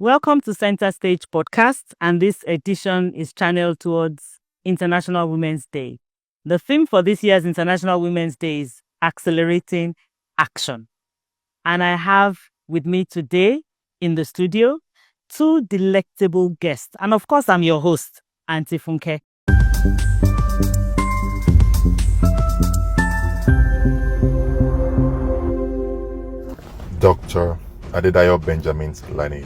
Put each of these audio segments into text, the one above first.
Welcome to Center Stage Podcast, and this edition is channeled towards International Women's Day. The theme for this year's International Women's Day is Accelerating Action. And I have with me today in the studio two delectable guests. And of course, I'm your host, Auntie Funke. Dr. Adedayo Benjamin Lani,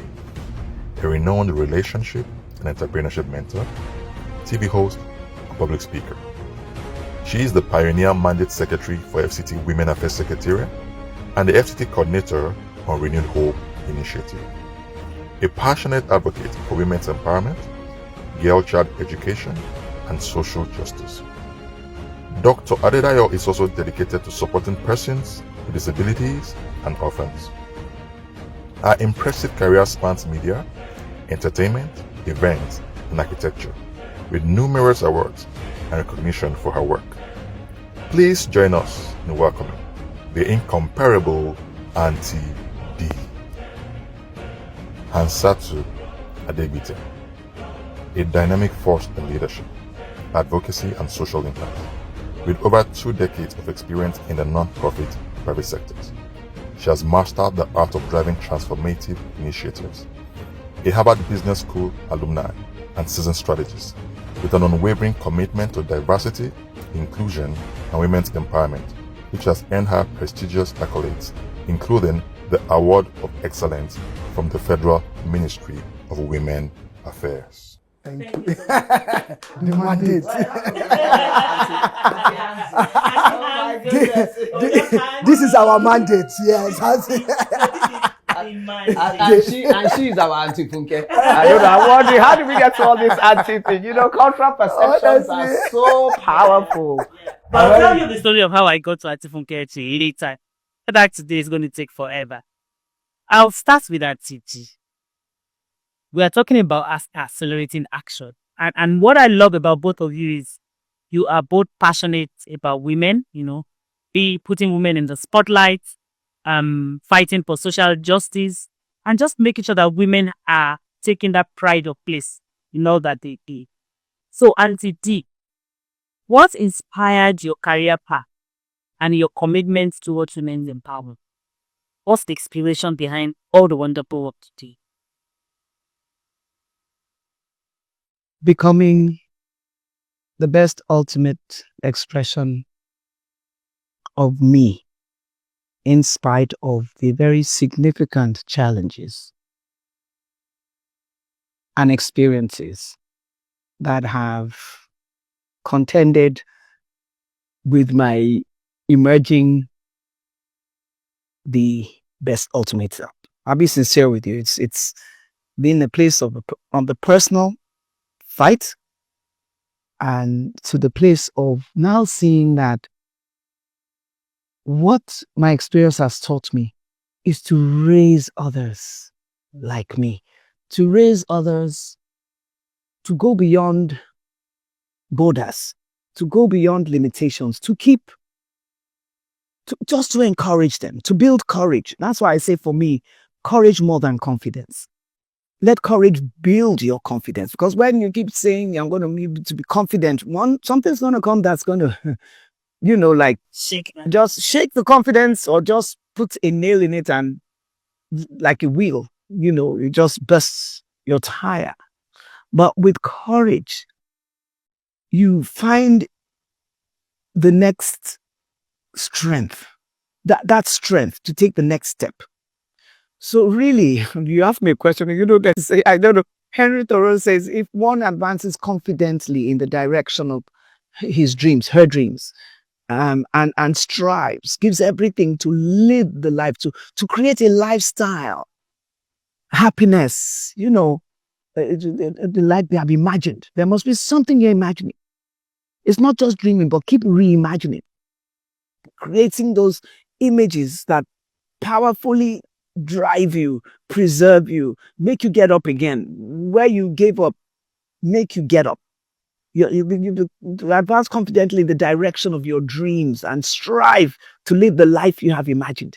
a renowned relationship and entrepreneurship mentor, TV host, and public speaker. She is the Pioneer Mandate Secretary for FCT Women Affairs Secretariat and the FCT Coordinator on Renewed Hope Initiative. A passionate advocate for women's empowerment, girl-child education, and social justice. Dr. Adedayo is also dedicated to supporting persons with disabilities and orphans. Her impressive career spans media, entertainment, events, and architecture, with numerous awards and recognition for her work. Please join us in welcoming the incomparable Auntie D. Hansatu Adebite, a dynamic force in leadership, advocacy, and social impact, with over 2 decades of experience in the non-profit private sectors. She has mastered the art of driving transformative initiatives. A Harvard Business School alumni and seasoned strategist with an unwavering commitment to diversity, inclusion, and women's empowerment, which has earned her prestigious accolades, including the Award of Excellence from the Federal Ministry of Women Affairs. Thank you. The mandate. This is our mandate, yes. And she is our Auntie Funke. I don't know. I'm wondering, how do we get to all this auntie thing? Cultural perceptions are so powerful. But I'll tell you the story of how I got to Auntie Funke later. That today is going to take forever. I'll start with Auntie G. We are talking about accelerating action. And what I love about both of you is you are both passionate about women, be putting women in the spotlight, fighting for social justice, and just making sure that women are taking that pride of place in all that they do. So, Auntie D, what inspired your career path and your commitment towards women's empowerment? What's the inspiration behind all the wonderful work you do? Becoming the best ultimate expression of me in spite of the very significant challenges and experiences that have contended with my emerging the best ultimate self. I'll be sincere with you. It's been a place of the personal fight and to the place of now seeing that what my experience has taught me is to raise others like me, to raise others to go beyond borders, to go beyond limitations, just to encourage them, to build courage. That's why I say for me, courage more than confidence. Let courage build your confidence, because when you keep saying I'm going to be confident, something's going to come that's going to, just shake the confidence or just put a nail in it and like a wheel, you just burst your tire. But with courage, you find the next strength, that strength to take the next step. So really, you ask me a question, I don't know. Henry Thoreau says, if one advances confidently in the direction of his dreams, her dreams, and strives, gives everything to live the life, to create a lifestyle, happiness, the life they have imagined. There must be something you're imagining. It's not just dreaming, but keep reimagining, creating those images that powerfully drive you, preserve you, make you get up again. Where you gave up, make you get up. You advance confidently in the direction of your dreams and strive to live the life you have imagined.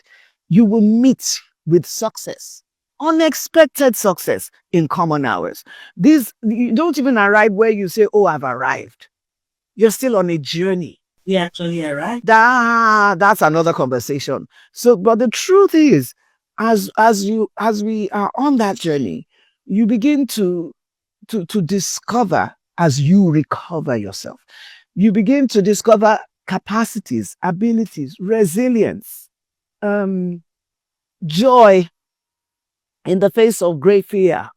You will meet with success unexpected success in common hours. This, you don't even arrive where you say, oh, I've arrived. You're still on a journey. We actually arrived. That's another conversation. So, but the truth is, as we are on that journey, you begin to discover as you recover yourself. You begin to discover capacities, abilities, resilience, joy in the face of great fear.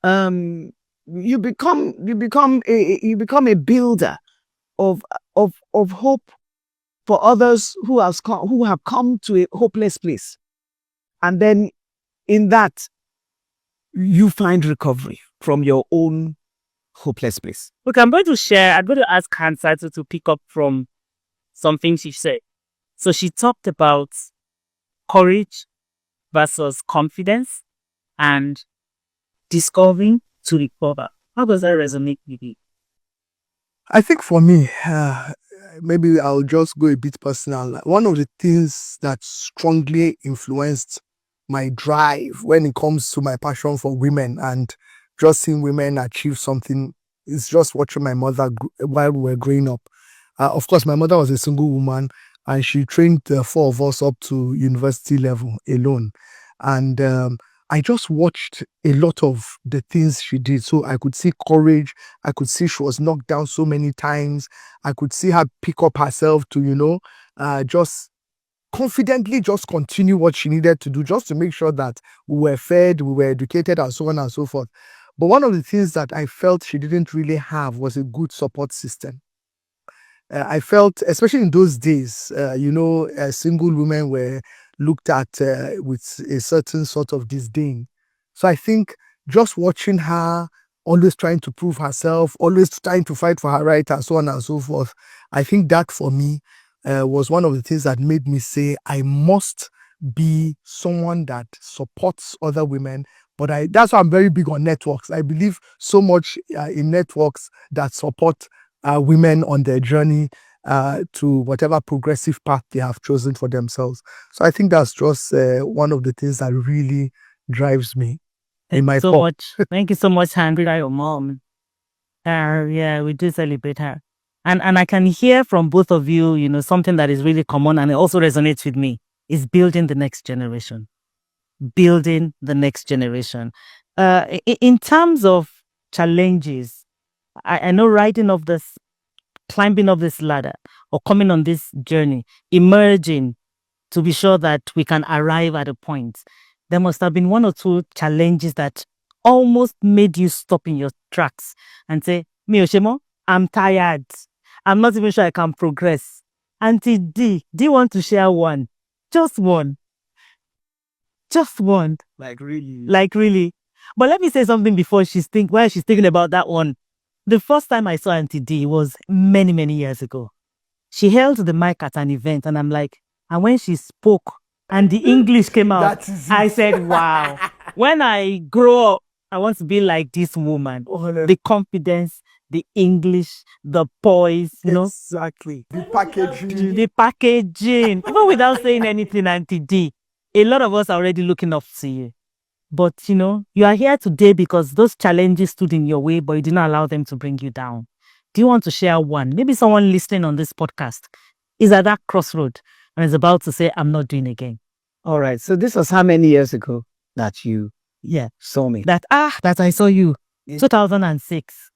You become a builder of hope for others who have come to a hopeless place. And then in that, you find recovery from your own hopeless place. Look, I'm going to ask Hansa to pick up from something she said. So she talked about courage versus confidence and discovering to recover. How does that resonate with you? I think for me, maybe I'll just go a bit personal. One of the things that strongly influenced my drive when it comes to my passion for women and just seeing women achieve something is just watching my mother while we were growing up. Of course, my mother was a single woman and she trained the four of us up to university level alone. And I just watched a lot of the things she did. So I could see courage. I could see she was knocked down so many times. I could see her pick up herself to, just confidently just continue what she needed to do, just to make sure that we were fed, we were educated, and so on and so forth. But one of the things that I felt she didn't really have was a good support system. I felt, especially in those days, single women were looked at with a certain sort of disdain. So I think just watching her always trying to prove herself, always trying to fight for her right, and so on and so forth, I think that for me was one of the things that made me say I must be someone that supports other women. But that's why I'm very big on networks. I believe so much in networks that support women on their journey to whatever progressive path they have chosen for themselves. So I think that's just one of the things that really drives me in my thought. Thank you so much, Henry, your mom. Yeah, we do celebrate her. And I can hear from both of you, something that is really common and it also resonates with me is building the next generation. Building the next generation. In terms of challenges, I know climbing up this ladder or coming on this journey, emerging to be sure that we can arrive at a point. There must have been one or two challenges that almost made you stop in your tracks and say, Mi Oshemo, I'm tired. I'm not even sure I can progress. Auntie D, do you want to share one? Just one. Just one. Like really. But let me say something before while she's thinking about that one. The first time I saw Auntie D was many, many years ago. She held the mic at an event and I'm like, and when she spoke and the English came out, I said, wow. When I grow up, I want to be like this woman. The confidence, the English, the poise, Exactly. The packaging. The packaging. Even without saying anything, Auntie D, a lot of us are already looking up to you. But, you are here today because those challenges stood in your way, but you did not allow them to bring you down. Do you want to share one? Maybe someone listening on this podcast is at that crossroad and is about to say, I'm not doing again. All right. So this was how many years ago that you saw me? That I saw you. 2006.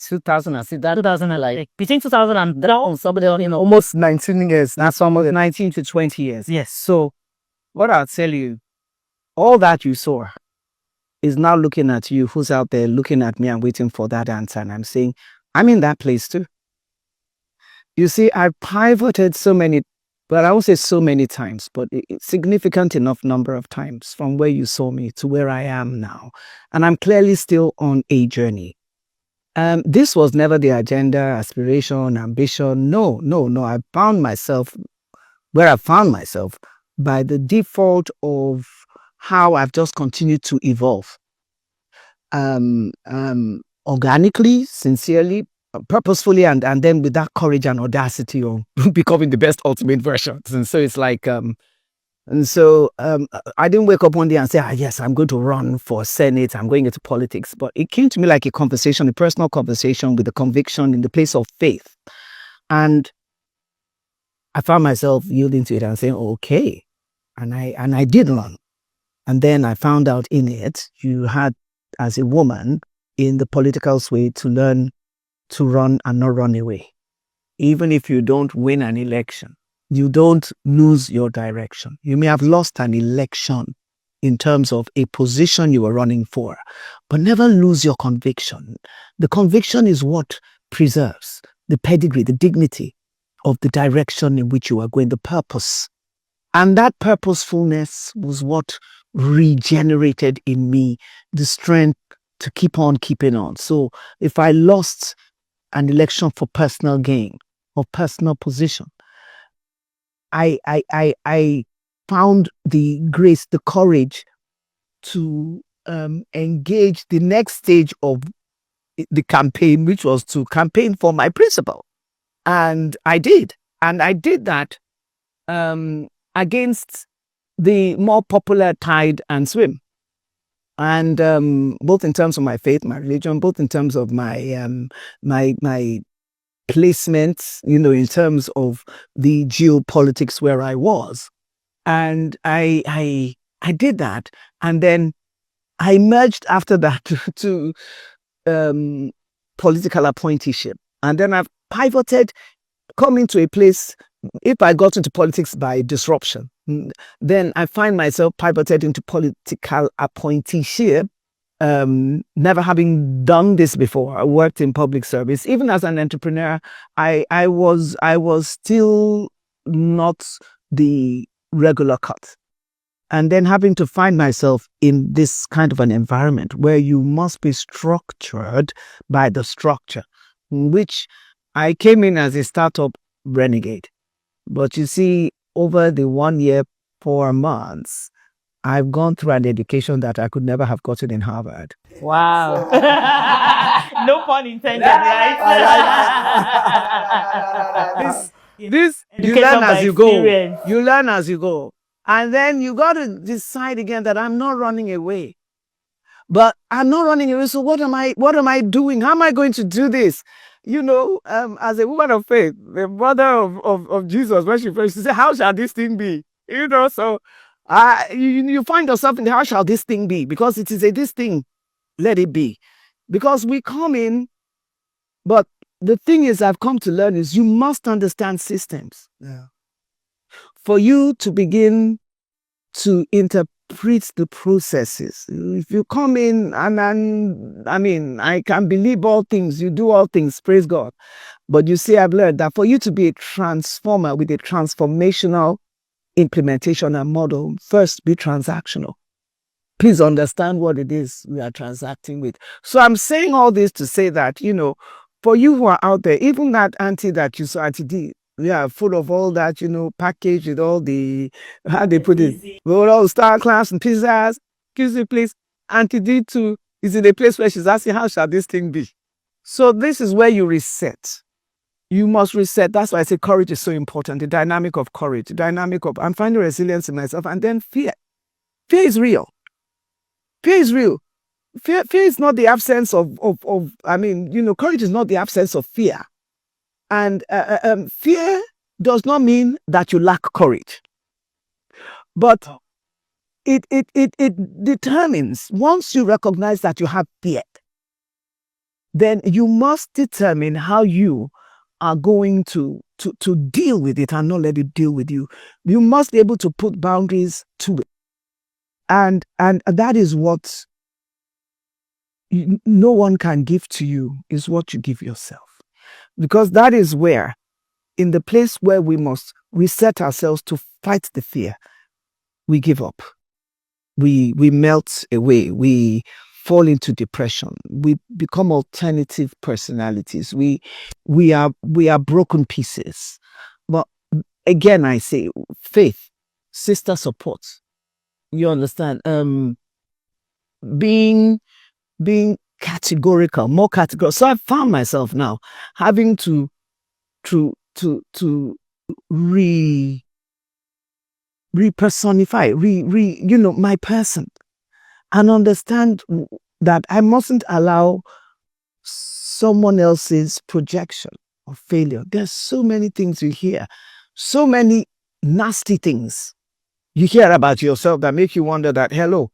2006. That 2006. Between 2000 and somebody, almost 19 years. That's almost 19 to 20 years. Yes. So what I'll tell you, all that you saw is now looking at you, who's out there looking at me and waiting for that answer. And I'm saying, I'm in that place too. You see, I pivoted so many, but I won't say so many times, but a significant enough number of times from where you saw me to where I am now. And I'm clearly still on a journey. This was never the agenda, aspiration, ambition. No. I found myself where I found myself by the default of how I've just continued to evolve. Organically, sincerely, purposefully, and then with that courage and audacity of becoming the best ultimate version. And so it's like And so I didn't wake up one day and say, yes, I'm going to run for Senate. I'm going into politics. But it came to me like a conversation, a personal conversation with a conviction in the place of faith. And I found myself yielding to it and saying, okay. And I did run. And then I found out in it, you had, as a woman in the political sway, to learn to run and not run away. Even if you don't win an election, you don't lose your direction. You may have lost an election in terms of a position you were running for, but never lose your conviction. The conviction is what preserves the pedigree, the dignity of the direction in which you are going, the purpose. And that purposefulness was what regenerated in me the strength to keep on keeping on. So if I lost an election for personal gain or personal position, I found the grace, the courage to engage the next stage of the campaign, which was to campaign for my principal. And I did. And I did that against the more popular Tide and Swim. And both in terms of my faith, my religion, both in terms of my my placements, in terms of the geopolitics where I was. And I did that. And then I merged after that to political appointeeship. And then I've pivoted, coming to a place, if I got into politics by disruption, then I find myself pivoted into political appointeeship. Never having done this before. I worked in public service. Even as an entrepreneur, I was still not the regular cut. And then having to find myself in this kind of an environment where you must be structured by the structure, which I came in as a startup renegade. But you see, over the 1 year, 4 months, I've gone through an education that I could never have gotten in Harvard. Wow. No pun intended, right? This you Education learn by as you go. experience. You learn as you go. And then you got to decide again that I'm not running away. But I'm not running away. So what am I doing? How am I going to do this? As a woman of faith, the mother of Jesus, when she prayed, she said, how shall this thing be? So you find yourself in the how shall this thing be? Because it is this thing, let it be. Because we come in, but the thing is I've come to learn is you must understand systems. Yeah. For you to begin to interpret the processes. If you come in I can believe all things, you do all things, praise God. But you see, I've learned that for you to be a transformer with a transformational implementation and model, first be transactional. Please understand what it is we are transacting with. So I'm saying all this to say that, for you who are out there, even that auntie that you saw, Auntie D, full of all that, packaged with all the, how they put it, with all star class and pizzas. Excuse me, please. Auntie D too is in a place where she's asking, how shall this thing be? So this is where you reset. You must reset. That's why I say courage is so important. The dynamic of courage, the dynamic of, I'm finding resilience in myself. And then fear. Fear is real. Fear is real. Fear is not the absence of courage is not the absence of fear. And fear does not mean that you lack courage. But it determines, once you recognize that you have fear, then you must determine how you are going to deal with it and not let it deal with you. You must be able to put boundaries to it. And that is what no one can give to you, is what you give yourself. Because that is where, in the place where we must reset ourselves to fight the fear, we give up. We melt away. We fall into depression. We become alternative personalities. We are broken pieces. But again, I say, faith, sister support. You understand? Being categorical, more categorical. So I found myself now having to re-personify, my person, and understand that I mustn't allow someone else's projection of failure. There's so many things you hear, so many nasty things you hear about yourself that make you wonder that, hello,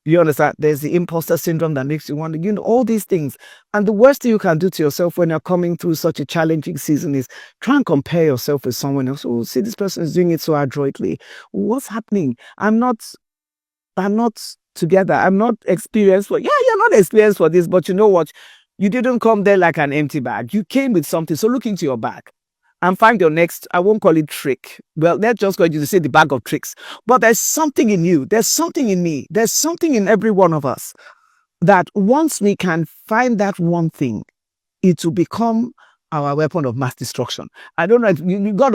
you understand? There's the imposter syndrome that makes you wonder, all these things. And the worst thing you can do to yourself when you're coming through such a challenging season is try and compare yourself with someone else. Oh, see, this person is doing it so adroitly. What's happening? I'm not together. I'm not experienced for, you're not experienced for this, but you know what? You didn't come there like an empty bag. You came with something. So look into your bag and find your next, I won't call it trick. Well, let's just go to say the bag of tricks. But there's something in you. There's something in me. There's something in every one of us that once we can find that one thing, it will become our weapon of mass destruction. I don't know. You got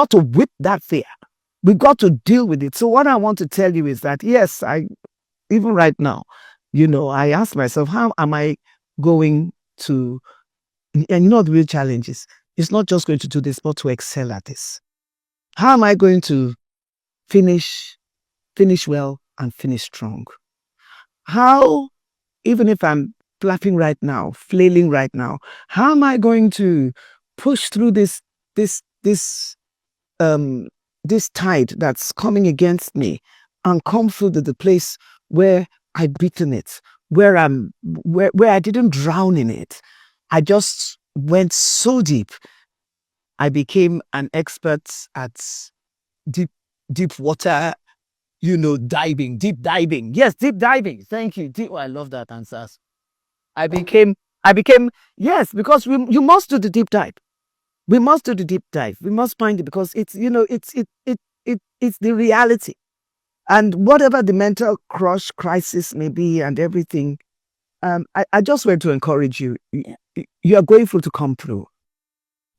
to whip that fear. We got to deal with it. So what I want to tell you is that, yes, even right now, I ask myself, how am I going to, and the real challenge is, it's not just going to do this, but to excel at this. How am I going to finish well and finish strong? How, even if I'm flapping right now, flailing right now, how am I going to push through this tide that's coming against me and come through to the place where I've beaten it, where I didn't drown in it. I just went so deep. I became an expert at deep water, diving, deep diving. Yes, deep diving. Thank you. I love that answer. I became, yes, because you must do the deep dive. We must do the deep dive. We must find it because it's, it's the reality. And whatever the mental crisis may be and everything, I just want to encourage you. You are going through to come through.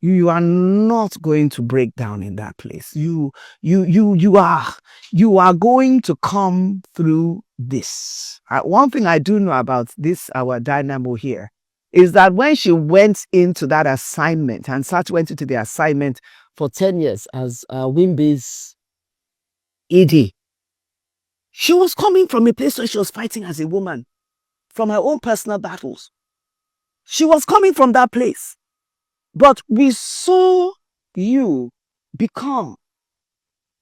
You are not going to break down in that place. You are going to come through this. One thing I do know about this, our dynamo here, is that when she went into that assignment and Sach went into the assignment for 10 years as Wimby's ED, she was coming from a place where she was fighting as a woman, from her own personal battles. She was coming from that place. But we saw you become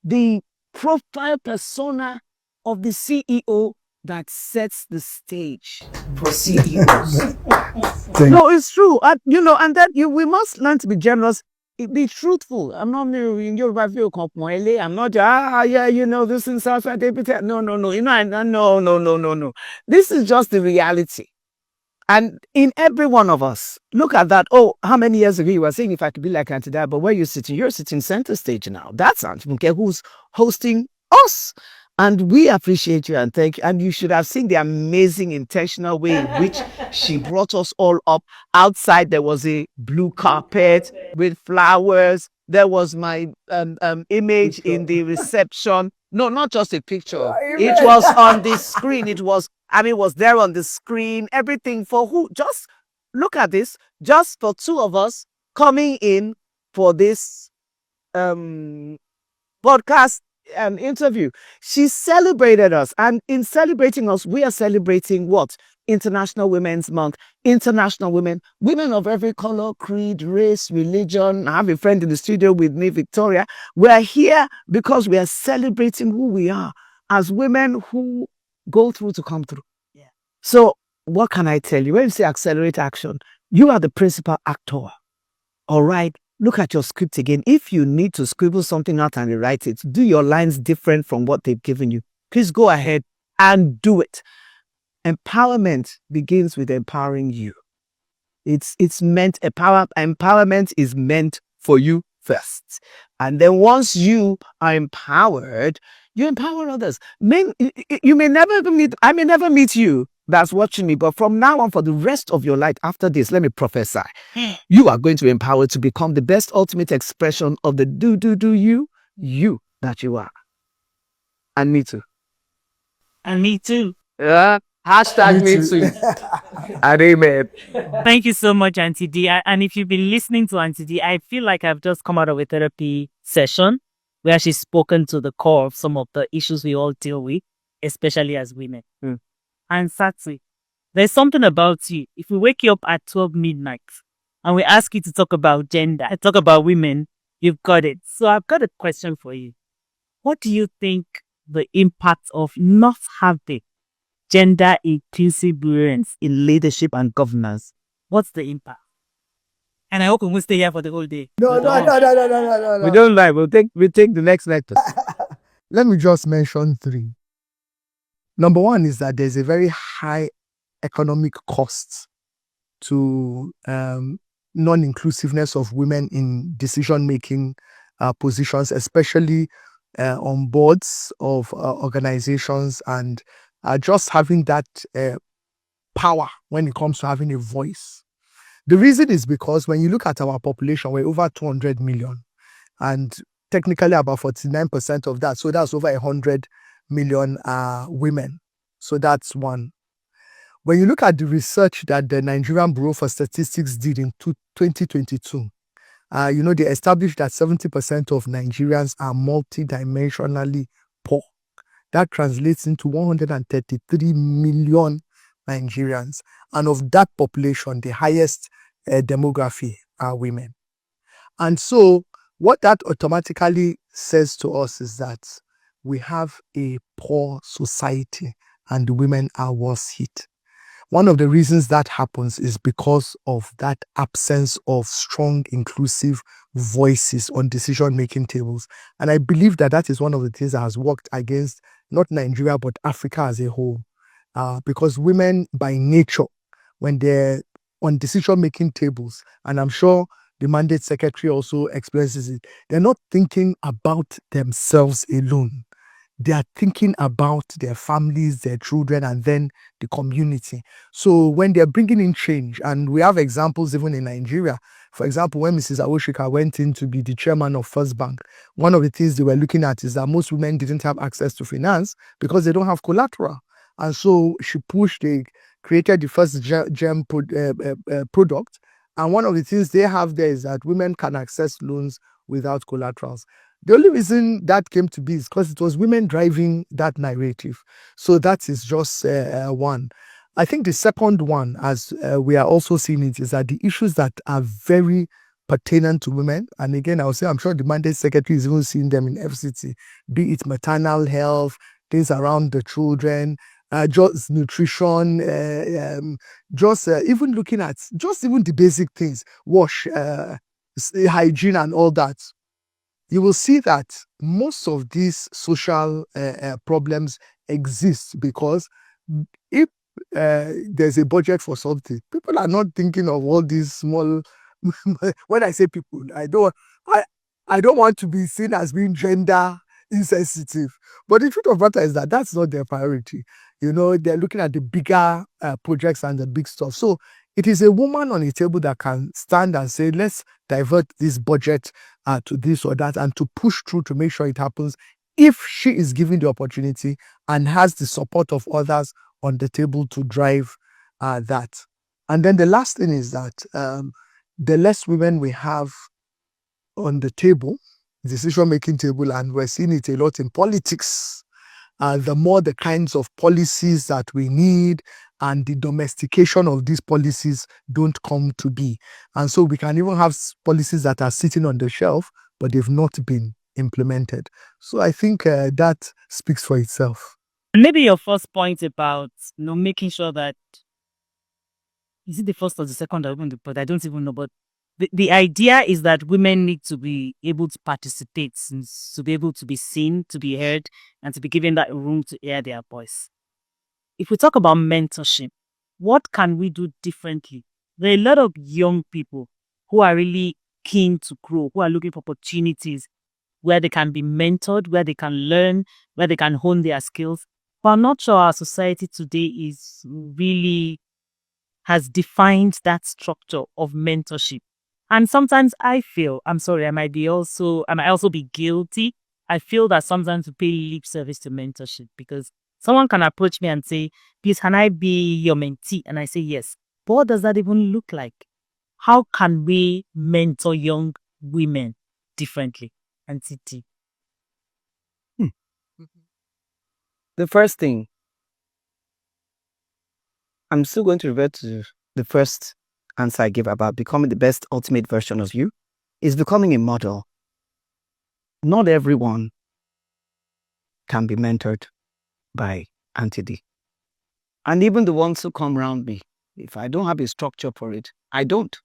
the profile persona of the CEO that sets the stage for CEOs. No, it's true. And that we must learn to be generous. Be truthful. I'm not in your review. I'm not. This is outside deputy. No. No. This is just the reality. And in every one of us, look at that. Oh, how many years ago you were saying if I could be like Auntie Dad, but where you're sitting center stage now. That's Auntie Funke who's hosting us. And we appreciate you and thank you. And you should have seen the amazing intentional way in which she brought us all up. Outside, there was a blue carpet with flowers. There was my image in the reception. No, not just a picture. It was on the screen. It was there on the screen. Everything for who? Just look at this. Just for two of us coming in for this podcast interview. She celebrated us. And in celebrating us, we are celebrating what? International Women's Month. International women of every color, creed, race, religion. I have a friend in the studio with me, Victoria. We're here because we are celebrating who we are as women who go through to come through. Yeah. So what can I tell you? When you say accelerate action, you are the principal actor. All right. Look at your script again. If you need to scribble something out and rewrite it, do your lines different from what they've given you. Please go ahead and do it. Empowerment begins with empowering you. Empowerment is meant for you first. And then once you are empowered, you empower others. You may never meet, I may never meet you that's watching me, but from now on for the rest of your life after this, let me prophesy. You are going to be empowered to become the best ultimate expression of the you that you are. And me too. And me too. Yeah. Hashtag me too. And amen. Thank you so much, Auntie D. And if you've been listening to Auntie D, I feel like I've just come out of a therapy session. where she's spoken to the core of some of the issues we all deal with, especially as women. And Satsi, there's something about you. If we wake you up at 12 midnight and we ask you to talk about gender, talk about women, you've got it. So I've got a question for you. What do you think the impact of not having gender inclusive brilliance in leadership and governance? What's the impact? And I hope we won't stay here for the whole day. No. We don't lie. We'll take the next lecture. Let me just mention three. Number one is that there's a very high economic cost to non-inclusiveness of women in decision-making positions, especially on boards of organizations, and just having that power when it comes to having a voice. The reason is because when you look at our population, we're over 200 million, and technically about 49% of that, so that's over 100 million women. So that's one. When you look at the research that the Nigerian Bureau for Statistics did in 2022, they established that 70% of Nigerians are multidimensionally poor. That translates into 133 million Nigerians. And of that population, the highest demography are women. And so what that automatically says to us is that we have a poor society and women are worse hit. One of the reasons that happens is because of that absence of strong, inclusive voices on decision-making tables. And I believe that that is one of the things that has worked against not Nigeria, but Africa as a whole. Because women by nature, when they're on decision-making tables, and I'm sure the mandate secretary also experiences it, they're not thinking about themselves alone. They are thinking about their families, their children, and then the community. So when they're bringing in change, and we have examples even in Nigeria, for example, when Mrs. Awoshika went in to be the chairman of First Bank, one of the things they were looking at is that most women didn't have access to finance because they don't have collateral. And so she they created the first GEM product. And one of the things they have there is that women can access loans without collaterals. The only reason that came to be is because it was women driving that narrative. So that is just one. I think the second one, as we are also seeing it, is that the issues that are very pertinent to women, and again, I would say I'm sure the mandate secretary is even seeing them in FCT, be it maternal health, things around the children, just nutrition, even looking at just even the basic things, wash, hygiene and all that. You will see that most of these social problems exist because if there's a budget for something, people are not thinking of all these small. When I say people, I don't want to be seen as being gender insensitive, but the truth of the matter is that that's not their priority. They're looking at the bigger projects and the big stuff. So it is a woman on a table that can stand and say, let's divert this budget to this or that, and to push through to make sure it happens if she is given the opportunity and has the support of others on the table to drive that. And then the last thing is that the less women we have on the table, decision-making table, and we're seeing it a lot in politics, the more the kinds of policies that we need and the domestication of these policies don't come to be. And so we can even have policies that are sitting on the shelf, but they've not been implemented. So I think that speaks for itself. Maybe your first point about making sure that, is it the first or the second or even the third? I don't even know, but the idea is that women need to be able to participate, to be able to be seen, to be heard, and to be given that room to hear their voice. If we talk about mentorship, what can we do differently? There are a lot of young people who are really keen to grow, who are looking for opportunities where they can be mentored, where they can learn, where they can hone their skills. But I'm not sure our society today has defined that structure of mentorship. And sometimes I feel, I'm sorry, I might also be guilty. I feel that sometimes we pay lip service to mentorship because someone can approach me and say, please, can I be your mentee? And I say, yes. But what does that even look like? How can we mentor young women differently? And Titi. the first thing, I'm still going to revert to the first answer I gave about becoming the best ultimate version of you, is becoming a model. Not everyone can be mentored by Auntie D. And even the ones who come around me, if I don't have a structure for it, I don't.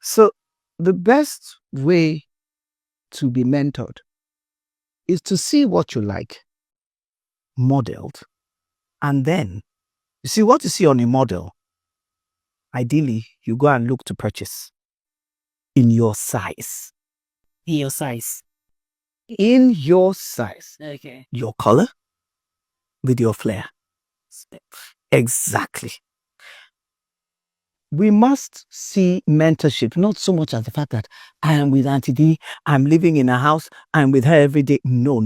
So the best way to be mentored is to see what you like modeled, and then you see what you see on a model. Ideally, you go and look to purchase in your size. In your size. In your size. Okay. Your color with your flair. Exactly. We must see mentorship not so much as the fact that I am with Auntie D, I'm living in a house, I'm with her every day. No.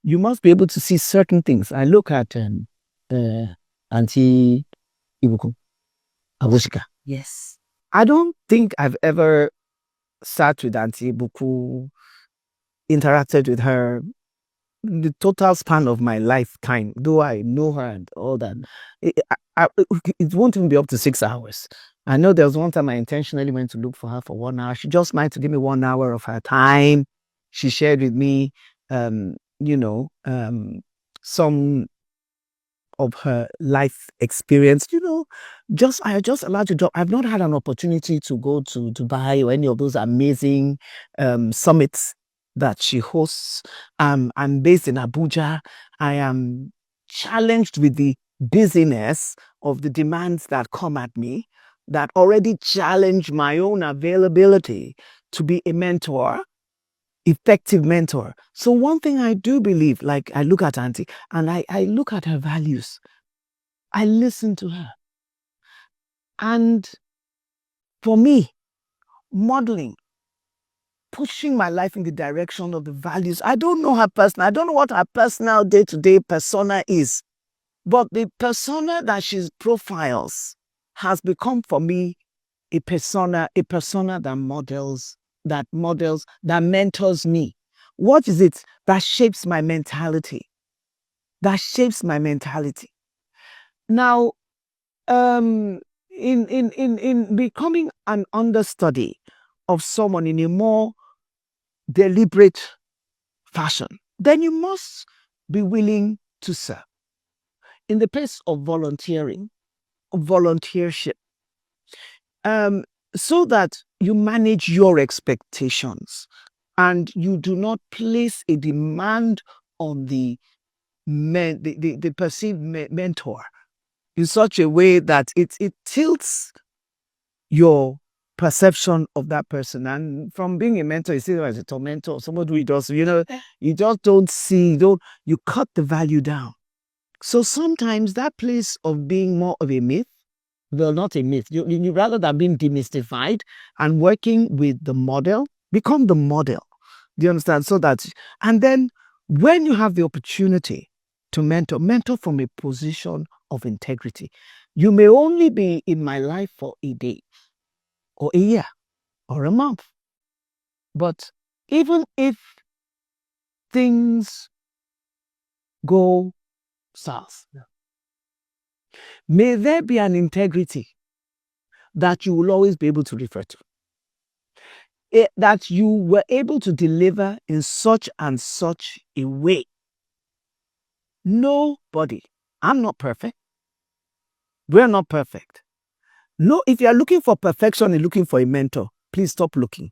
You must be able to see certain things. I look at Auntie Ibuku, Abushika. Yes. I don't think I've ever sat with Auntie Ibuku, interacted with her the total span of my lifetime, though I know her and all that. It won't even be up to 6 hours. I know there was one time I intentionally went to look for her for 1 hour. She just managed to give me 1 hour of her time. She shared with me, some of her life experience. I just allowed to drop. I've not had an opportunity to go to Dubai or any of those amazing summits that she hosts. I'm based in Abuja. I am challenged with the busyness of the demands that come at me that already challenge my own availability to be a mentor, effective mentor. So one thing I do believe, like I look at Auntie and I look at her values. I listen to her. And for me, modeling, pushing my life in the direction of the values. I don't know her personal. I don't know what her personal day-to-day persona is. But the persona that she profiles has become for me a persona that mentors me. What is it that shapes my mentality? Now, in becoming an understudy of someone in a more deliberate fashion, then you must be willing to serve. In the place of volunteership, so that you manage your expectations and you do not place a demand on the perceived mentor in such a way that it tilts your perception of that person. And from being a mentor, you see them as a tormentor, somebody who does, you just don't see, you cut the value down. So sometimes that place of being more of a myth, well, not a myth, you rather than being demystified and working with the model, become the model. Do you understand? And then when you have the opportunity to mentor from a position of integrity. You may only be in my life for a day or a year or a month. But even if things go south, may there be an integrity that you will always be able to refer to. That you were able to deliver in such and such a way. Nobody, I'm not perfect. We're not perfect. No, if you are looking for perfection and looking for a mentor, please stop looking.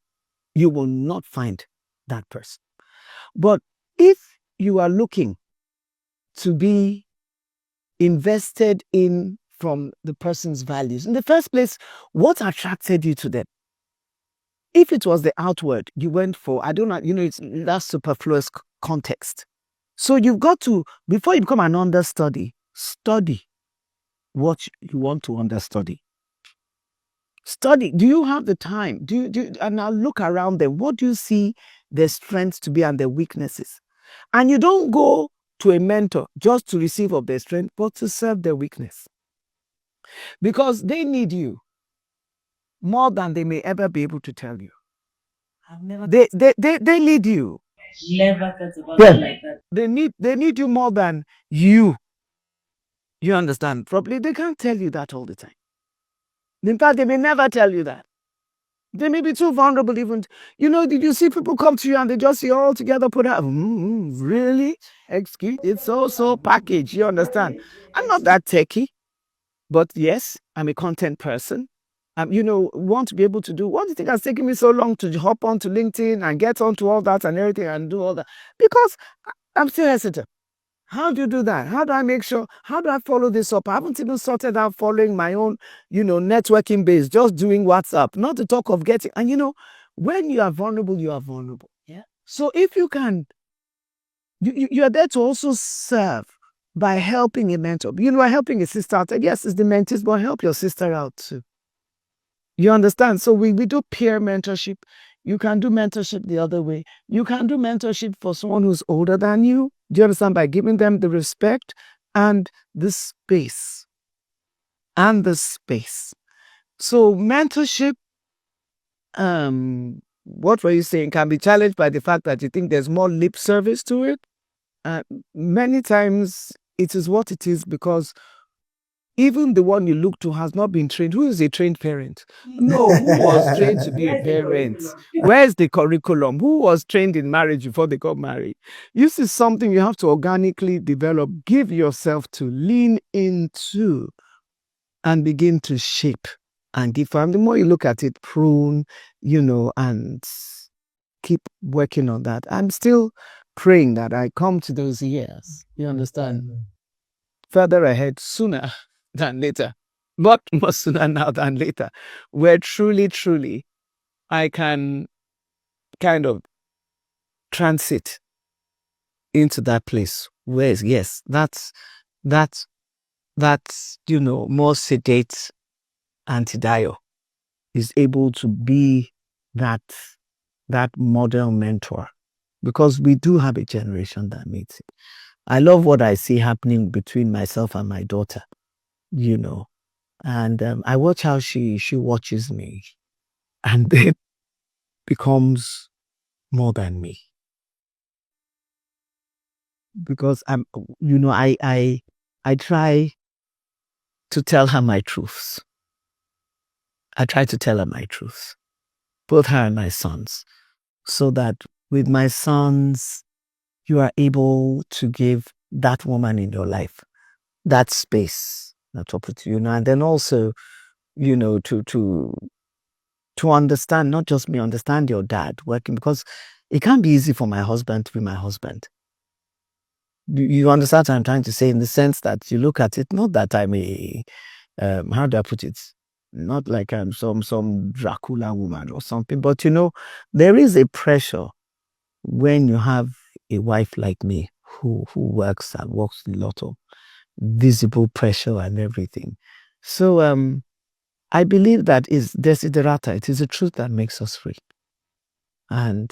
You will not find that person. But if you are looking to be invested in from the person's values, in the first place, what attracted you to them? If it was the outward, you went for, I don't know, it's that superfluous context. So you've got to, before you become an understudy, study what you want to understudy. Study. Do you have the time? Do and now look around them. What do you see their strengths to be and their weaknesses? And you don't go to a mentor just to receive of their strength, but to serve their weakness. Because they need you more than they may ever be able to tell you. They need you. Never thought about Yeah. it like that. They need you more than you. You understand? Probably they can't tell you that all the time. In fact, they may never tell you that. They may be too vulnerable even. Did you see people come to you and they just see all together put out? Really? Excuse? It's also packaged. You understand? I'm not that techie, but yes, I'm a content person. Want to be able to do. What do you think has taken me so long to hop onto LinkedIn and get onto all that and everything and do all that? Because I'm still hesitant. How do you do that? How do I make sure? How do I follow this up? I haven't even sorted out following my own, networking base, just doing WhatsApp, not to talk of getting. And when you are vulnerable, you are vulnerable. Yeah. So if you can, you are there to also serve by helping a mentor. Helping a sister out. Yes, it's the mentees, but help your sister out too. You understand? So we do peer mentorship. You can do mentorship the other way. You can do mentorship for someone who's older than you. Do you understand? By giving them the respect and the space. So mentorship, what were you saying, can be challenged by the fact that you think there's more lip service to it. Many times it is what it is because even the one you look to has not been trained. Who is a trained parent? No, who was trained to be a parent? Where's the curriculum? Who was trained in marriage before they got married? This is something you have to organically develop, give yourself to, lean into, and begin to shape and give. And the more you look at it, prune, and keep working on that. I'm still praying that I come to those years. You understand? Further ahead sooner than later, but more sooner now than later, where truly I can kind of transit into that place where, yes, that's more sedate Antidio is able to be that model mentor, because we do have a generation that needs it. I love what I see happening between myself and my daughter, and I watch how she watches me, and it becomes more than me, because I try to tell her my truths. Both her and my sons, so that with my sons, you are able to give that woman in your life that space, that opportunity, and then also, to understand, not just me, understand your dad working, because it can't be easy for my husband to be my husband. You understand what I'm trying to say, in the sense that you look at it, not that I'm a, how do I put it? Not like I'm some Dracula woman or something, but there is a pressure when you have a wife like me who works a lot of visible pressure and everything. So I believe that is desiderata. It is the truth that makes us free. And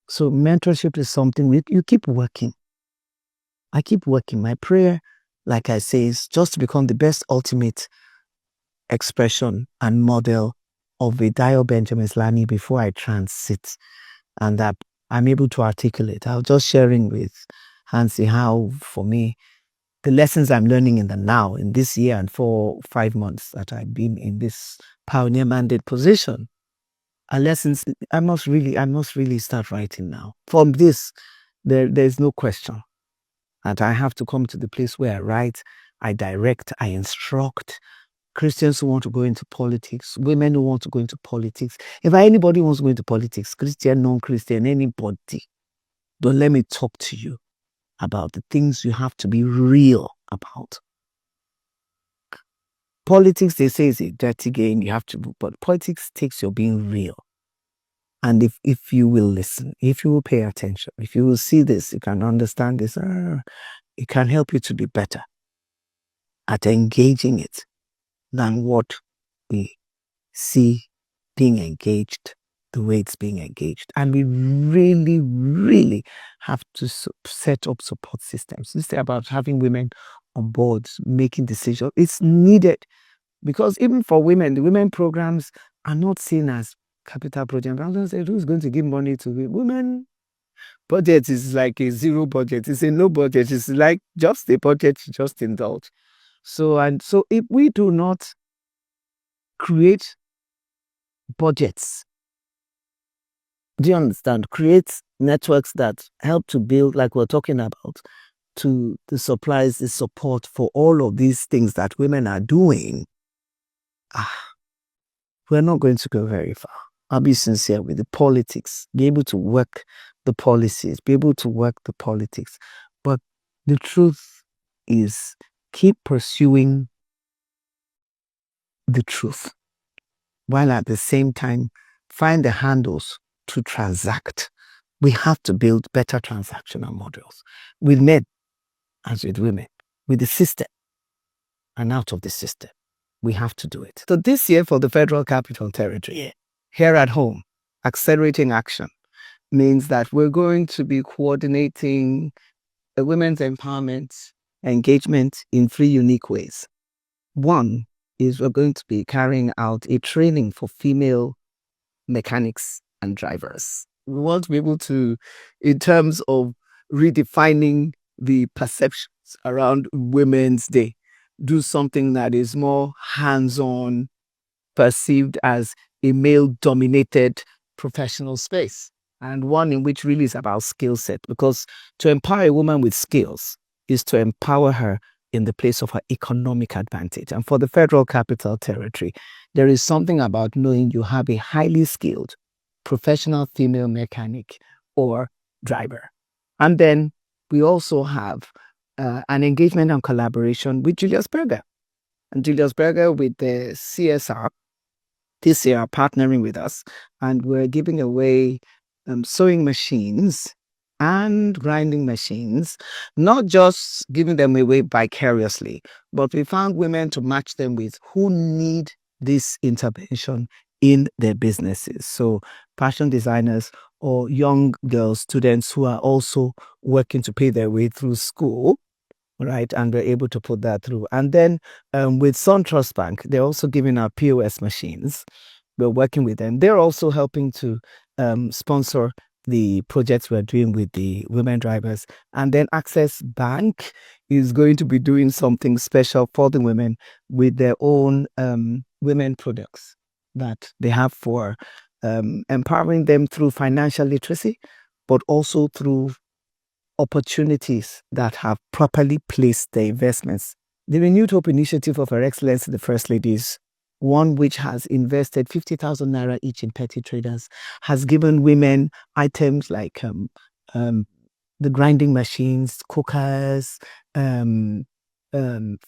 so mentorship is something you keep working. I keep working. My prayer, like I say, is just to become the best ultimate expression and model of a Dio Benjamin Lani before I transit, and that I'm able to articulate. I was just sharing with Hansi how, for me, the lessons I'm learning in the now, in this year and 4-5 months that I've been in this pioneer mandate position, are lessons I must really start writing now. From this, there's no question that I have to come to the place where I write, I direct, I instruct. Christians who want to go into politics, women who want to go into politics. If anybody wants to go into politics, Christian, non-Christian, anybody, don't let me talk to you about the things you have to be real about. Politics, they say, is a dirty game. You have to, but politics takes your being real. And if you will listen, if you will pay attention, if you will see this, you can understand this, it can help you to be better at engaging it than what we see being engaged the way it's being engaged. And we really have to set up support systems. This thing about having women on board, making decisions, it's needed, because even for women, the women programs are not seen as capital projects. I was going to say, who's going to give money to women? Budget is like a zero budget. It's a no budget. It's like just a budget to just indulge. So if we do not create budgets, do you understand? Create networks that help to build, like we're talking about, to the supplies, the support for all of these things that women are doing. We're not going to go very far. I'll be sincere with the politics, be able to work the policies, be able to work the politics. But the truth is, keep pursuing the truth, while at the same time find the handles to transact. We have to build better transactional models with men as with women, with the system and out of the system. We have to do it. So this year for the Federal Capital Territory, here at home, accelerating action means that we're going to be coordinating a women's empowerment engagement in 3 unique ways. One is we're going to be carrying out a training for female mechanics and drivers. We want to be able to, in terms of redefining the perceptions around Women's Day, do something that is more hands-on, perceived as a male-dominated professional space, and one in which really is about skill set, because to empower a woman with skills is to empower her in the place of her economic advantage. And for the Federal Capital Territory, there is something about knowing you have a highly skilled professional female mechanic or driver. And then we also have an engagement and collaboration with Julius Berger. And Julius Berger with the CSR this year are partnering with us, and we're giving away sewing machines and grinding machines, not just giving them away vicariously, but we found women to match them with who need this intervention in their businesses. So fashion designers or young girls, students who are also working to pay their way through school, right? And we're able to put that through. And then with SunTrust Bank, they're also giving out POS machines. We're working with them. They're also helping to sponsor the projects we're doing with the women drivers. And then Access Bank is going to be doing something special for the women with their own women products that they have for empowering them through financial literacy, but also through opportunities that have properly placed their investments. The Renewed Hope Initiative of Her Excellency the First Lady is one which has invested 50,000 naira each in petty traders, has given women items like the grinding machines, cookers,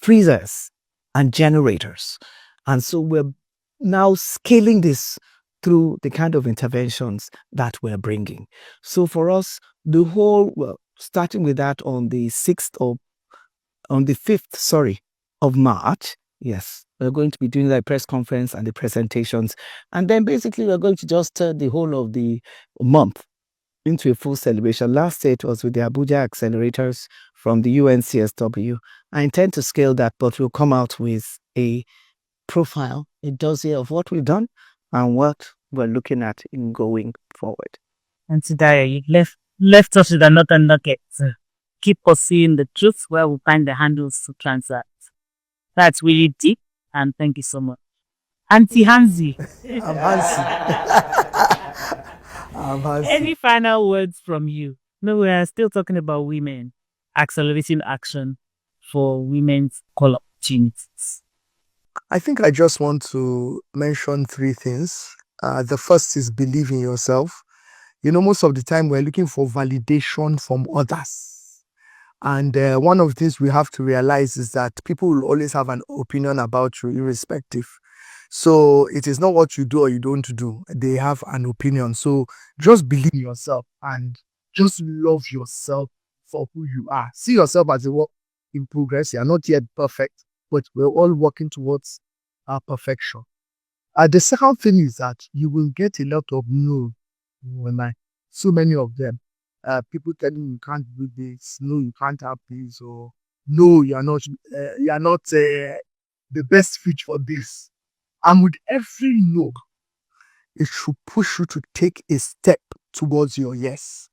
freezers, and generators. And so we're now scaling this through the kind of interventions that we're bringing. So for us, the whole, starting with that on the 5th of March, yes, we're going to be doing the press conference and the presentations. And then basically we're going to just turn the whole of the month into a full celebration. Last year it was with the Abuja accelerators from the UNCSW. I intend to scale that, but we'll come out with a profile, a dossier of what we've done and what we're looking at in going forward. And today you left us with another nugget. Keep pursuing the truth where we find the handles to transact. That's really deep, and thank you so much. Auntie Hansi. I'm Hansi. I'm Hansi. Any final words from you? No, we are still talking about women, accelerating action for women's equal opportunities. I think I just want to mention 3 things. The first is believe in yourself. You know, most of the time we're looking for validation from others. And one of the things we have to realize is that people will always have an opinion about you, irrespective. So it is not what you do or you don't do. They have an opinion. So just believe in yourself and just love yourself for who you are. See yourself as a work in progress. You are not yet perfect, but we're all working towards our perfection. The second thing is that you will get a lot of no. So many of them. People telling you can't do this, no, you can't have this, or no, you are not the best fit for this. And with every no, it should push you to take a step towards your yes.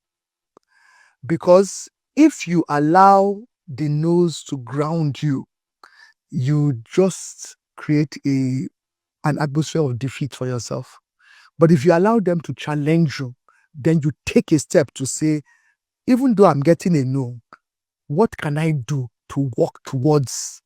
Because if you allow the no's to ground you, you just create an atmosphere of defeat for yourself. But if you allow them to challenge you, then you take a step to say, even though I'm getting a no, what can I do to walk towards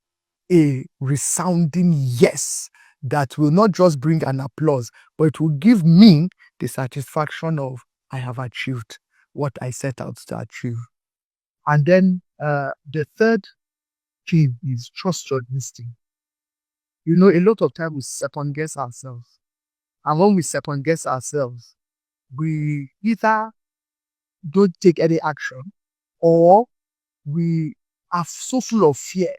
a resounding yes that will not just bring an applause, but it will give me the satisfaction of I have achieved what I set out to achieve. And then the third thing is trust your instinct. You know, a lot of time we second guess ourselves. And when we second guess ourselves, we either don't take any action or we are so full of fear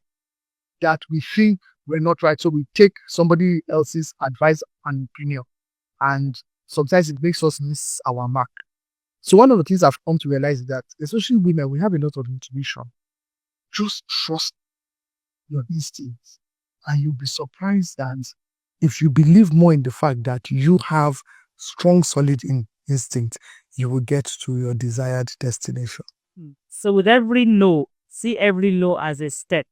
that we think we're not right. So we take somebody else's advice and opinion. And sometimes it makes us miss our mark. So one of the things I've come to realize is that, especially women, we have a lot of intuition. Just trust your instincts. And you'll be surprised that if you believe more in the fact that you have strong, solid instinct, you will get to your desired destination. So with every no, see every no as a step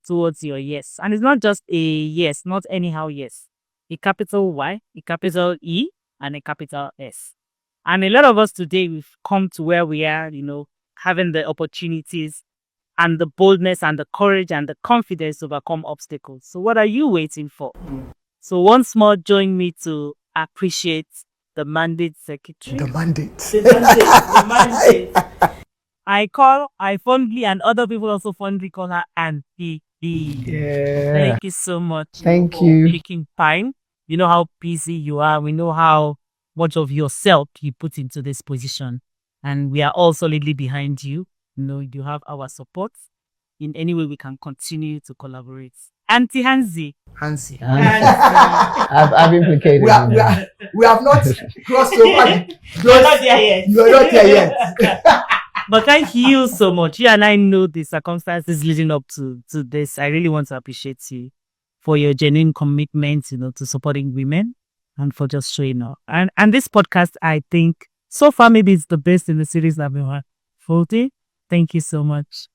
towards your yes. And it's not just a yes, not anyhow yes. A capital Y, a capital E, and a capital S. And a lot of us today, we've come to where we are, having the opportunities and the boldness and the courage and the confidence to overcome obstacles. So what are you waiting for? So once more, join me to appreciate the mandate secretary. The mandate. The mandate. I fondly, and other people also fondly call her Auntie B. Yeah. Thank you so much. Thank for you. taking time. You know how busy you are. We know how much of yourself you put into this position. And we are all solidly behind you. You have our support. In any way we can continue to collaborate. Auntie Hansi. Hansi. I've implicated We have not crossed over. You're not there yet. You are not there yet. But thank you so much. You and I know the circumstances leading up to this. I really want to appreciate you for your genuine commitment, to supporting women and for just showing up. And this podcast, I think, so far, maybe it's the best in the series that we've had. Thank you so much.